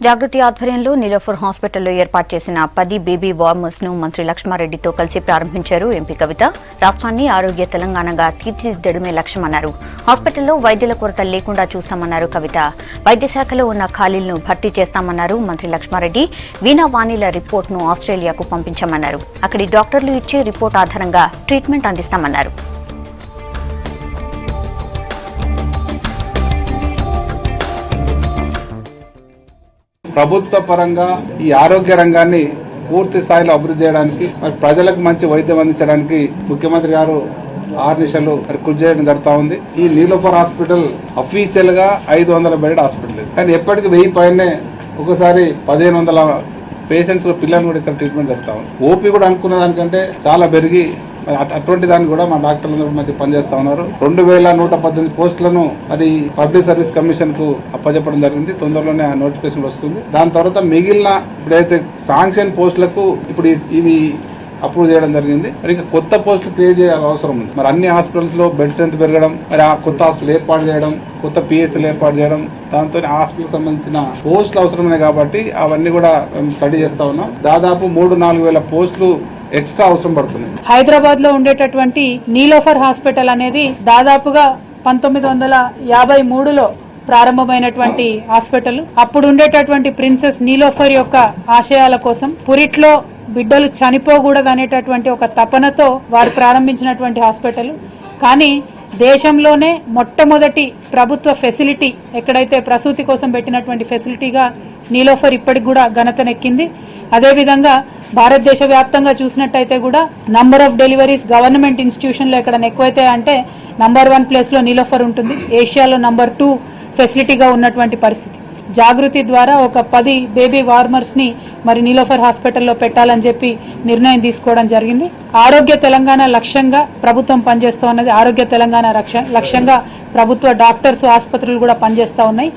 జాగృతి ఆధ్వర్యంలో నీలోఫర్ హాస్పిటల్లో ఏర్పాటు చేసిన 10 బేబీ వార్మర్స్ ను మంత్రి లక్ష్మారెడ్డితో కలిసి ప్రారంభించారు ఎంపీ కవిత. రాష్ట్రాన్ని ఆరోగ్య తెలంగాణగా తీర్చిదిద్దడమే లక్ష్యమన్నారు. హాస్పిటల్లో వైద్యుల కొరత లేకుండా చూస్తామన్నారు కవిత. వైద్య శాఖలో ఉన్న ఖాళీలను భర్తీ చేస్తామన్నారు మంత్రి లక్ష్మారెడ్డి. వీణా వాణిల రిపోర్ట్ను ఆస్ట్రేలియాకు పంపించామన్నారు. అక్కడి డాక్టర్లు ఇచ్చే రిపోర్ట్ ఆధారంగా ట్రీట్మెంట్ అందిస్తామన్నారు. ప్రభుత్వ పరంగా ఈ ఆరోగ్య రంగాన్ని పూర్తి స్థాయిలో అభివృద్ధి చేయడానికి ప్రజలకు మంచి వైద్యం అందించడానికి ముఖ్యమంత్రి గారు 6 నిమిషాలు కృషి చేయడం జరుగుతూ ఉంది. ఈ నీలోఫర్ హాస్పిటల్ అఫీషియల్ గా 500 బెడ్ హాస్పిటల్, కానీ ఎప్పటికీ 1000 పైనే ఒకసారి 1500 పేషెంట్స్ పిల్లలు కూడా ఇక్కడ ట్రీట్మెంట్ జరుగుతూ ఉంది. ఓపీ కూడా అనుకున్న దానికంటే చాలా పెరిగి అటువంటి దాన్ని కూడా మా డాక్టర్లు మంచి పనిచేస్తా ఉన్నారు. 2118 పోస్టులను మరి పబ్లిక్ సర్వీస్ కమిషన్ కు అప్పచెప్పడం జరిగింది. తొందరలోనే ఆ నోటిఫికేషన్ వస్తుంది. దాని తర్వాత మిగిలిన ఇప్పుడైతే శాంక్షన్ పోస్టులకు ఇప్పుడు ఇవి అప్రూవ్ చేయడం జరిగింది. మరి ఇంకా కొత్త పోస్టులు క్రియేట్ చేయాల్సిన అవసరం ఉంది. మరి అన్ని హాస్పిటల్స్ లో బెడ్ స్ట్రెంత్ పెరగడం, మరి ఆ కొత్త హాస్పిటల్ ఏర్పాటు చేయడం, కొత్త పిఎస్ఎల్ ఏర్పాటు చేయడం, దాంతో హాస్పిటల్ సంబంధించిన పోస్టులు అవసరమే కాబట్టి అవన్నీ కూడా మేము స్టడీ చేస్తా ఉన్నాం. దాదాపు 3-4 వేల పోస్టులు ఎక్స్ట్రా అవసరం పడుతుంది. హైదరాబాద్ లో ఉండేటటువంటి నీలోఫర్ హాస్పిటల్ అనేది దాదాపుగా 1953లో ప్రారంభమైనటువంటి హాస్పిటల్. అప్పుడు ఉండేటటువంటి ప్రిన్సెస్ నీలోఫర్ యొక్క ఆశయాల కోసం పురిట్లో బిడ్డలు చనిపోకూడదు అనేటటువంటి ఒక తపనతో వారు ప్రారంభించినటువంటి హాస్పిటల్. కానీ దేశంలోనే మొట్టమొదటి ప్రభుత్వ ఫెసిలిటీ ఎక్కడైతే ప్రసూతి కోసం పెట్టినటువంటి ఫెసిలిటీగా నీలోఫర్ ఇప్పటికి కూడా ఘనతనెక్కింది. అదేవిధంగా భారతదేశ వ్యాప్తంగా చూసినట్టయితే కూడా నంబర్ ఆఫ్ డెలివరీస్ గవర్నమెంట్ ఇన్స్టిట్యూషన్లో ఎక్కడ ఎక్కువైతే అంటే నంబర్ 1 ప్లేస్లో నీలోఫర్ ఉంటుంది. ఏషియాలో నంబర్ 2 ఫెసిలిటీగా ఉన్నటువంటి పరిస్థితి. జాగృతి ద్వారా ఒక 10 బేబీ వార్మర్స్ ని మరి నీలోఫర్ హాస్పిటల్లో పెట్టాలని చెప్పి నిర్ణయం తీసుకోవడం జరిగింది. ఆరోగ్య తెలంగాణ లక్ష్యంగా ప్రభుత్వం పనిచేస్తూ ఉన్నది. ఆరోగ్య తెలంగాణ లక్ష్యంగా ప్రభుత్వ డాక్టర్స్ ఆసుపత్రులు కూడా పనిచేస్తూ ఉన్నాయి.